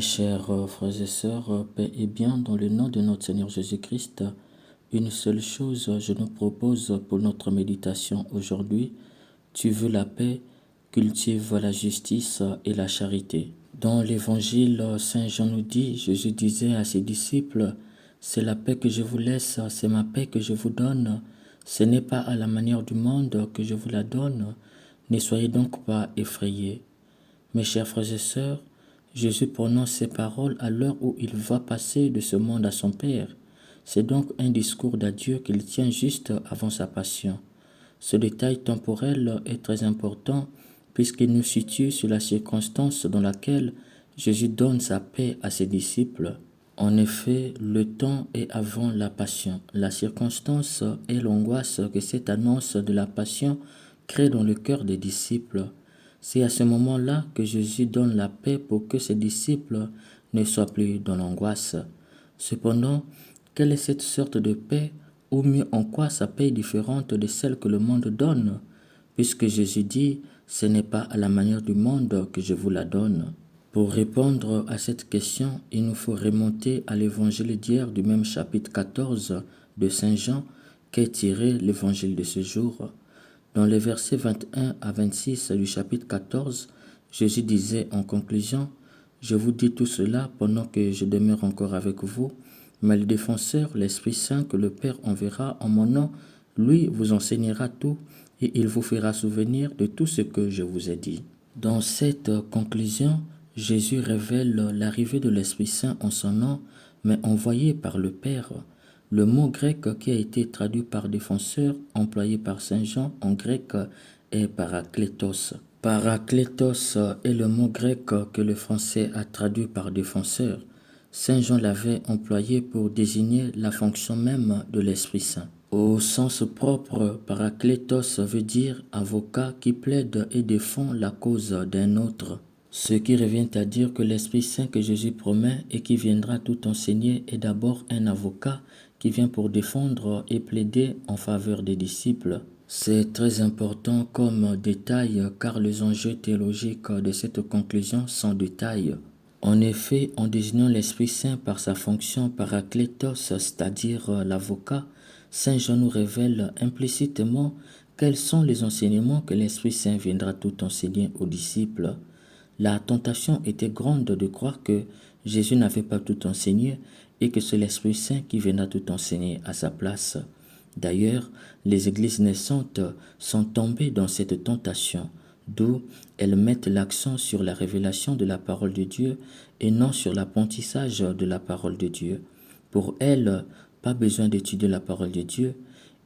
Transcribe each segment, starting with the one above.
Mes chers frères et sœurs, paix et bien dans le nom de notre Seigneur Jésus-Christ, une seule chose je nous propose pour notre méditation aujourd'hui. Tu veux la paix, cultive la justice et la charité. Dans l'évangile, Saint Jean nous dit, Jésus disait à ses disciples, c'est la paix que je vous laisse, c'est ma paix que je vous donne. Ce n'est pas à la manière du monde que je vous la donne. Ne soyez donc pas effrayés. Mes chers frères et sœurs, Jésus prononce ces paroles à l'heure où il va passer de ce monde à son Père. C'est donc un discours d'adieu qu'il tient juste avant sa passion. Ce détail temporel est très important puisqu'il nous situe sur la circonstance dans laquelle Jésus donne sa paix à ses disciples. En effet, le temps est avant la passion. La circonstance et l'angoisse que cette annonce de la passion crée dans le cœur des disciples. C'est à ce moment-là que Jésus donne la paix pour que ses disciples ne soient plus dans l'angoisse. Cependant, quelle est cette sorte de paix, ou mieux en quoi sa paix est différente de celle que le monde donne, puisque Jésus dit « ce n'est pas à la manière du monde que je vous la donne ». Pour répondre à cette question, il nous faut remonter à l'évangile d'hier du même chapitre 14 de Saint Jean qu'est tiré l'évangile de ce jour. Dans les versets 21 à 26 du chapitre 14, Jésus disait en conclusion, « Je vous dis tout cela pendant que je demeure encore avec vous, mais le défenseur, l'Esprit Saint que le Père enverra en mon nom, lui vous enseignera tout et il vous fera souvenir de tout ce que je vous ai dit. » Dans cette conclusion, Jésus révèle l'arrivée de l'Esprit Saint en son nom, mais envoyé par le Père. Le mot grec qui a été traduit par défenseur, employé par Saint Jean en grec, est parakletos. Parakletos est le mot grec que le français a traduit par défenseur. Saint Jean l'avait employé pour désigner la fonction même de l'Esprit Saint. Au sens propre, parakletos veut dire avocat qui plaide et défend la cause d'un autre. Ce qui revient à dire que l'Esprit Saint que Jésus promet et qui viendra tout enseigner est d'abord un avocat qui vient pour défendre et plaider en faveur des disciples. C'est très important comme détail car les enjeux théologiques de cette conclusion sont de taille. En effet, en désignant l'Esprit Saint par sa fonction parakletos, c'est-à-dire l'avocat, Saint Jean nous révèle implicitement quels sont les enseignements que l'Esprit Saint viendra tout enseigner aux disciples. La tentation était grande de croire que Jésus n'avait pas tout enseigné et que c'est l'Esprit Saint qui viendra tout enseigner à sa place. D'ailleurs, les églises naissantes sont tombées dans cette tentation, d'où elles mettent l'accent sur la révélation de la parole de Dieu et non sur l'apprentissage de la parole de Dieu. Pour elles, pas besoin d'étudier la parole de Dieu,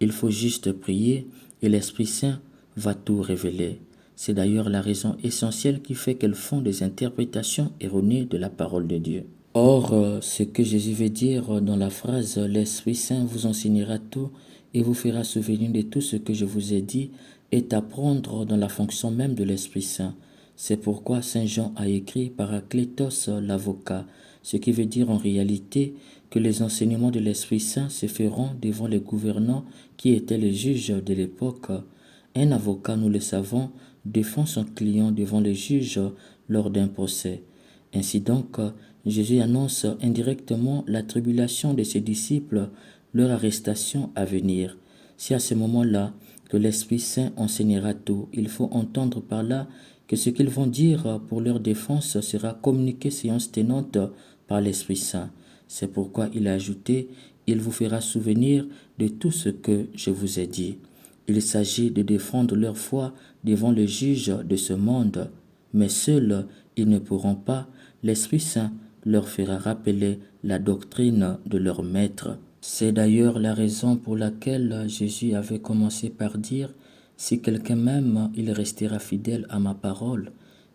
il faut juste prier et l'Esprit Saint va tout révéler. C'est d'ailleurs la raison essentielle qui fait qu'elles font des interprétations erronées de la parole de Dieu. Or, ce que Jésus veut dire dans la phrase « L'Esprit Saint vous enseignera tout et vous fera souvenir de tout ce que je vous ai dit » est à prendre dans la fonction même de l'Esprit Saint. C'est pourquoi Saint Jean a écrit « Parakletos l'avocat », ce qui veut dire en réalité que les enseignements de l'Esprit Saint se feront devant les gouvernants qui étaient les juges de l'époque. Un avocat, nous le savons, défend son client devant les juges lors d'un procès. Ainsi donc, Jésus annonce indirectement la tribulation de ses disciples, leur arrestation à venir. C'est à ce moment-là que l'Esprit Saint enseignera tout. Il faut entendre par là que ce qu'ils vont dire pour leur défense sera communiqué séance tenante par l'Esprit Saint. C'est pourquoi il a ajouté « Il vous fera souvenir de tout ce que je vous ai dit ». Il s'agit de défendre leur foi devant les juges de ce monde, mais seuls ils ne pourront pas, l'Esprit Saint leur fera rappeler la doctrine de leur maître. C'est d'ailleurs la raison pour laquelle Jésus avait commencé par dire « Si quelqu'un m'aime, il restera fidèle à ma parole »,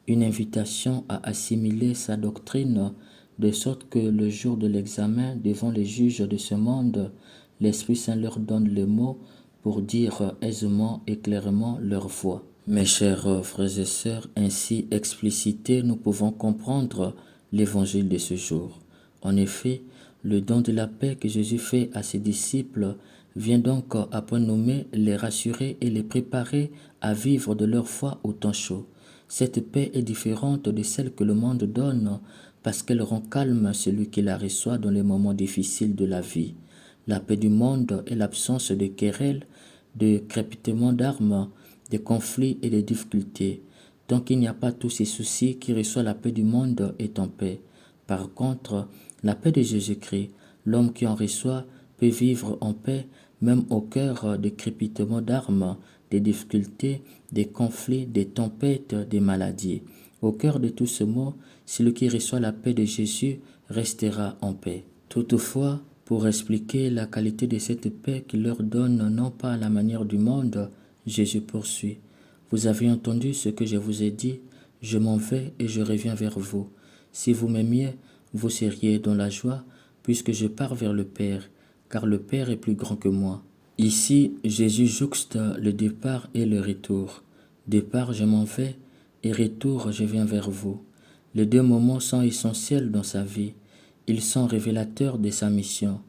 une invitation à assimiler sa doctrine, de sorte que le jour de l'examen devant les juges de ce monde, l'Esprit Saint leur donne les mots pour dire aisément et clairement leur foi. Mes chers frères et sœurs, ainsi explicités, nous pouvons comprendre l'évangile de ce jour. En effet, le don de la paix que Jésus fait à ses disciples vient donc à point nommé les rassurer et les préparer à vivre de leur foi au temps chaud. Cette paix est différente de celle que le monde donne parce qu'elle rend calme celui qui la reçoit dans les moments difficiles de la vie. La paix du monde est l'absence de querelles, de crépitements d'armes, de conflits et de difficultés. Tant qu'il n'y a pas tous ces soucis, qui reçoit la paix du monde est en paix. Par contre, la paix de Jésus-Christ, l'homme qui en reçoit peut vivre en paix même au cœur des crépitements d'armes, des difficultés, des conflits, des tempêtes, des maladies. Au cœur de tout ce mot, celui qui reçoit la paix de Jésus restera en paix. Toutefois, pour expliquer la qualité de cette paix qu'il leur donne, non pas à la manière du monde, Jésus poursuit. Vous avez entendu ce que je vous ai dit, je m'en vais et je reviens vers vous. Si vous m'aimiez, vous seriez dans la joie, puisque je pars vers le Père, car le Père est plus grand que moi. Ici, Jésus jouxte le départ et le retour. Départ, je m'en vais, et retour, je viens vers vous. Les deux moments sont essentiels dans sa vie. Ils sont révélateurs de sa mission.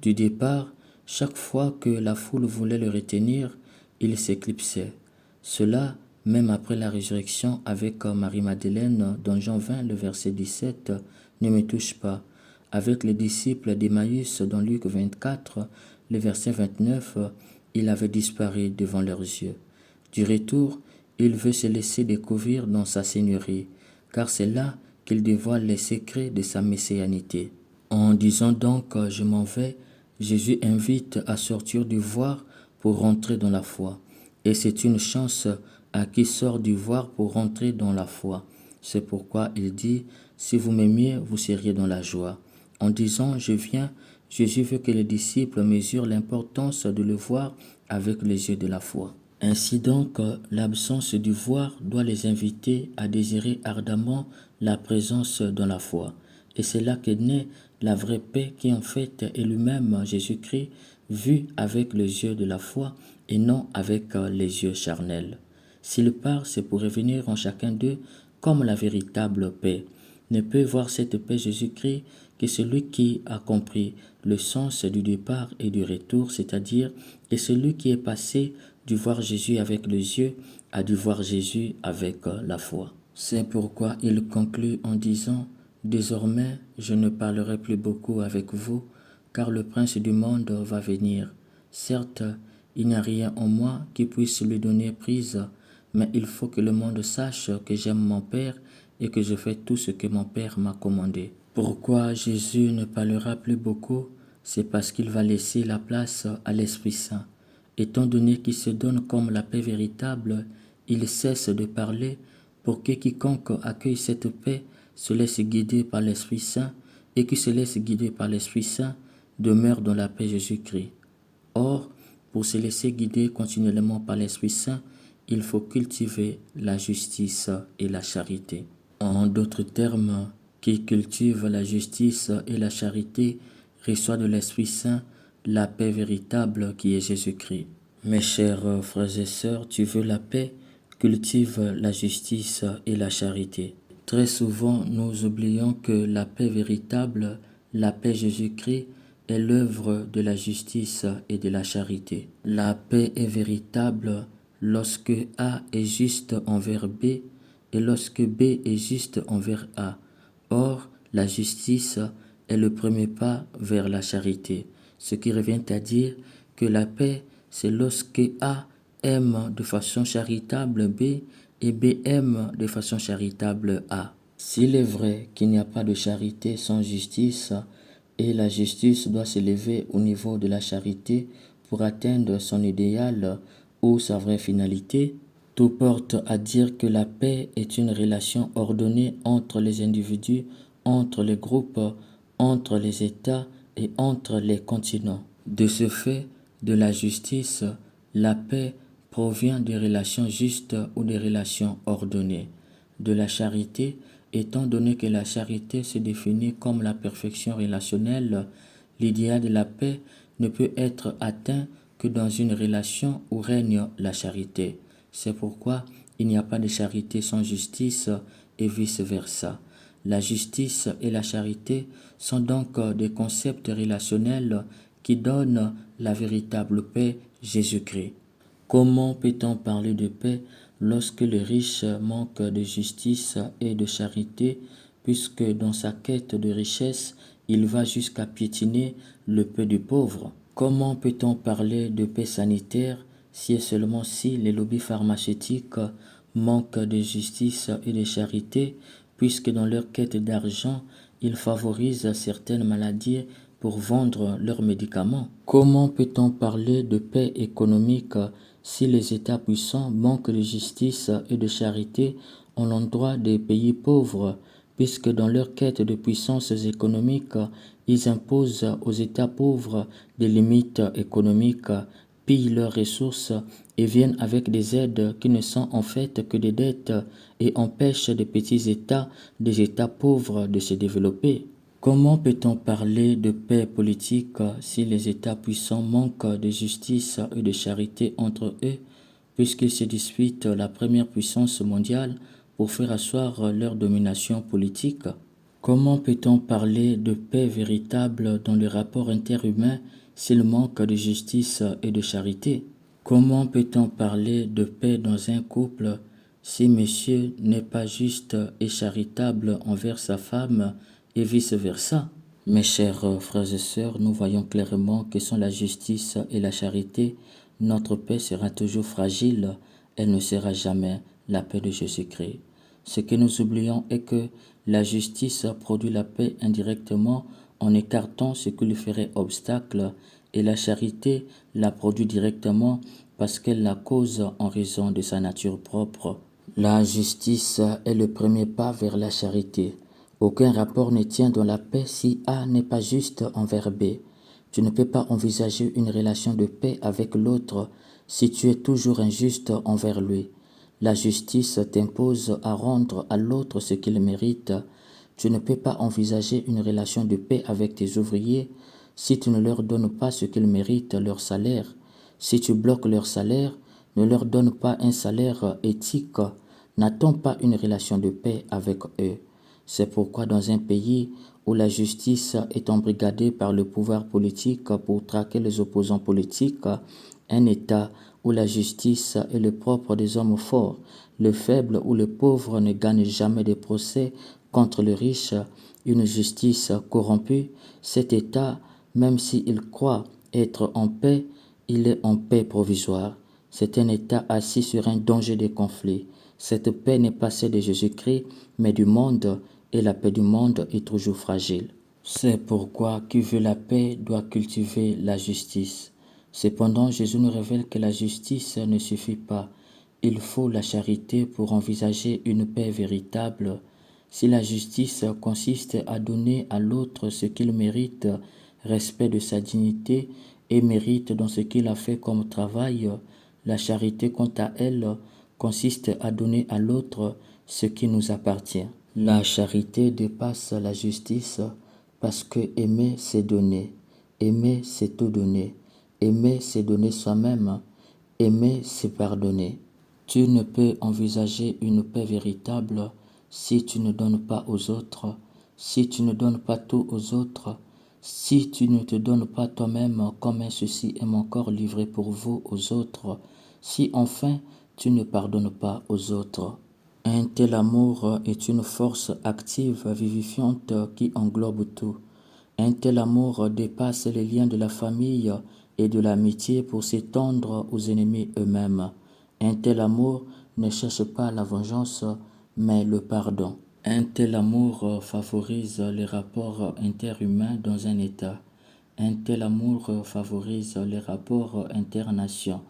Du départ, chaque fois que la foule voulait le retenir, il s'éclipsait. Cela, même après la résurrection avec Marie-Madeleine dans Jean 20, le verset 17, ne me touche pas. Avec les disciples d'Emmaüs dans Luc 24, le verset 29, il avait disparu devant leurs yeux. Du retour, il veut se laisser découvrir dans sa seigneurie, car c'est là qu'il dévoile les secrets de sa messianité. En disant donc « je m'en vais », Jésus invite à sortir du voir pour rentrer dans la foi. Et c'est une chance à qui sort du voir pour rentrer dans la foi. C'est pourquoi il dit « si vous m'aimiez, vous seriez dans la joie ». En disant « je viens », Jésus veut que les disciples mesurent l'importance de le voir avec les yeux de la foi. Ainsi donc, l'absence du voir doit les inviter à désirer ardemment la présence dans la foi. Et c'est là qu'est née la vraie paix qui en fait est lui-même Jésus-Christ vu avec les yeux de la foi et non avec les yeux charnels. S'il part, c'est pour revenir en chacun d'eux comme la véritable paix. Ne peut voir cette paix Jésus-Christ que celui qui a compris le sens du départ et du retour, c'est-à-dire que celui qui est passé du voir Jésus avec les yeux à du voir Jésus avec la foi. C'est pourquoi il conclut en disant « Désormais, je ne parlerai plus beaucoup avec vous, car le prince du monde va venir. Certes, il n'y a rien en moi qui puisse lui donner prise, mais il faut que le monde sache que j'aime mon Père et que je fais tout ce que mon Père m'a commandé. » Pourquoi Jésus ne parlera plus beaucoup? C'est parce qu'il va laisser la place à l'Esprit Saint. Étant donné qu'il se donne comme la paix véritable, il cesse de parler pour que quiconque accueille cette paix se laisse guider par l'Esprit Saint et qui se laisse guider par l'Esprit Saint demeure dans la paix Jésus-Christ. Or, pour se laisser guider continuellement par l'Esprit Saint, il faut cultiver la justice et la charité. En d'autres termes, qui cultive la justice et la charité reçoit de l'Esprit Saint la paix véritable qui est Jésus-Christ. Mes chers frères et sœurs, tu veux la paix, cultive la justice et la charité. Très souvent, nous oublions que la paix véritable, la paix Jésus-Christ, est l'œuvre de la justice et de la charité. La paix est véritable lorsque A est juste envers B et lorsque B est juste envers A. Or, la justice est le premier pas vers la charité, ce qui revient à dire que la paix, c'est lorsque A aime de façon charitable B et B aime de façon charitable A. S'il est vrai qu'il n'y a pas de charité sans justice, et la justice doit s'élever au niveau de la charité pour atteindre son idéal ou sa vraie finalité, tout porte à dire que la paix est une relation ordonnée entre les individus, entre les groupes, entre les États et entre les continents. De ce fait, de la justice, la paix provient des relations justes ou des relations ordonnées. De la charité, étant donné que la charité se définit comme la perfection relationnelle, l'idéal de la paix ne peut être atteint que dans une relation où règne la charité. C'est pourquoi il n'y a pas de charité sans justice et vice-versa. La justice et la charité sont donc des concepts relationnels qui donnent la véritable paix, Jésus-Christ. Comment peut-on parler de paix lorsque les riches manquent de justice et de charité, puisque dans sa quête de richesse, il va jusqu'à piétiner le peu du pauvre. Comment peut-on parler de paix sanitaire si et seulement si les lobbies pharmaceutiques manquent de justice et de charité, puisque dans leur quête d'argent, ils favorisent certaines maladies pour vendre leurs médicaments? Comment peut-on parler de paix économique si les États puissants manquent de justice et de charité à l'endroit des pays pauvres, puisque dans leur quête de puissance économique, ils imposent aux États pauvres des limites économiques, pillent leurs ressources et viennent avec des aides qui ne sont en fait que des dettes et empêchent des petits États, des États pauvres de se développer? Comment peut-on parler de paix politique si les États puissants manquent de justice et de charité entre eux, puisqu'ils se disputent la première puissance mondiale pour faire asseoir leur domination politique? Comment peut-on parler de paix véritable dans les rapports interhumains s'il manque de justice et de charité? Comment peut-on parler de paix dans un couple si monsieur n'est pas juste et charitable envers sa femme et vice-versa? Mes chers frères et sœurs, nous voyons clairement que sans la justice et la charité, notre paix sera toujours fragile, elle ne sera jamais la paix de Jésus-Christ. Ce que nous oublions est que la justice produit la paix indirectement en écartant ce qui lui ferait obstacle, et la charité la produit directement parce qu'elle la cause en raison de sa nature propre. La justice est le premier pas vers la charité. Aucun rapport ne tient dans la paix si A n'est pas juste envers B. Tu ne peux pas envisager une relation de paix avec l'autre si tu es toujours injuste envers lui. La justice t'impose à rendre à l'autre ce qu'il mérite. Tu ne peux pas envisager une relation de paix avec tes ouvriers si tu ne leur donnes pas ce qu'ils méritent, leur salaire. Si tu bloques leur salaire, ne leur donne pas un salaire éthique. N'attends pas une relation de paix avec eux. C'est pourquoi dans un pays où la justice est embrigadée par le pouvoir politique pour traquer les opposants politiques, un État où la justice est le propre des hommes forts, le faible ou le pauvre ne gagne jamais de procès contre le riche, une justice corrompue, cet État, même s'il croit être en paix, il est en paix provisoire. C'est un État assis sur un danger de conflit. Cette paix n'est pas celle de Jésus-Christ, mais du monde, et la paix du monde est toujours fragile. C'est pourquoi qui veut la paix doit cultiver la justice. Cependant, Jésus nous révèle que la justice ne suffit pas. Il faut la charité pour envisager une paix véritable. Si la justice consiste à donner à l'autre ce qu'il mérite, respect de sa dignité et mérite dans ce qu'il a fait comme travail, la charité, quant à elle, consiste à donner à l'autre ce qui nous appartient. La charité dépasse la justice parce que aimer, c'est donner. Aimer, c'est tout donner. Aimer, c'est donner soi-même. Aimer, c'est pardonner. Tu ne peux envisager une paix véritable si tu ne donnes pas aux autres, si tu ne donnes pas tout aux autres, si tu ne te donnes pas toi-même comme un ceci est mon corps livré pour vous aux autres, si enfin tu ne pardonnes pas aux autres. Un tel amour est une force active, vivifiante qui englobe tout. Un tel amour dépasse les liens de la famille et de l'amitié pour s'étendre aux ennemis eux-mêmes. Un tel amour ne cherche pas la vengeance, mais le pardon. Un tel amour favorise les rapports interhumains dans un État. Un tel amour favorise les rapports internationaux.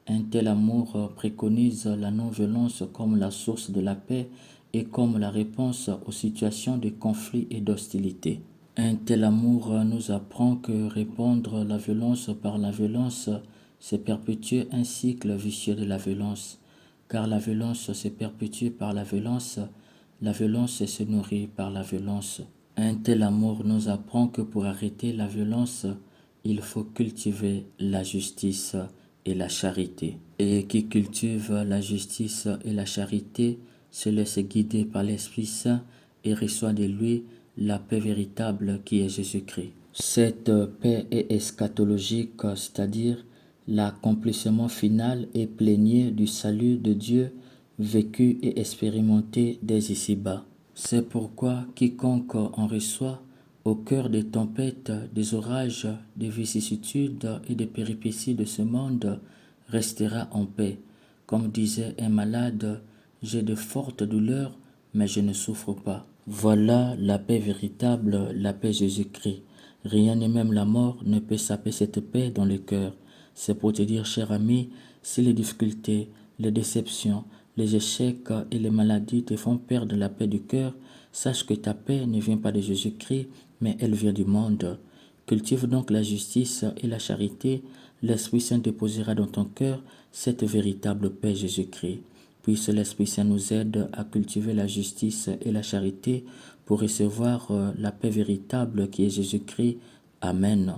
Un tel amour préconise la non-violence comme la source de la paix et comme la réponse aux situations de conflit et d'hostilité. Un tel amour nous apprend que répondre la violence par la violence, c'est perpétuer un cycle vicieux de la violence, car la violence se perpétue par la violence se nourrit par la violence. Un tel amour nous apprend que pour arrêter la violence, il faut cultiver la justice et la charité. Et qui cultive la justice et la charité se laisse guider par l'Esprit Saint et reçoit de lui la paix véritable qui est Jésus-Christ. Cette paix est eschatologique, c'est-à-dire l'accomplissement final et plénier du salut de Dieu vécu et expérimenté dès ici-bas. C'est pourquoi quiconque en reçoit, au cœur des tempêtes, des orages, des vicissitudes et des péripéties de ce monde, restera en paix. Comme disait un malade, j'ai de fortes douleurs, mais je ne souffre pas. Voilà la paix véritable, la paix Jésus-Christ. Rien et même la mort ne peut saper cette paix dans le cœur. C'est pour te dire, cher ami, si les difficultés, les déceptions, les échecs et les maladies te font perdre la paix du cœur, sache que ta paix ne vient pas de Jésus-Christ, mais elle vient du monde. Cultive donc la justice et la charité, l'Esprit Saint déposera dans ton cœur cette véritable paix Jésus-Christ. Puisse l'Esprit Saint nous aide à cultiver la justice et la charité pour recevoir la paix véritable qui est Jésus-Christ. Amen.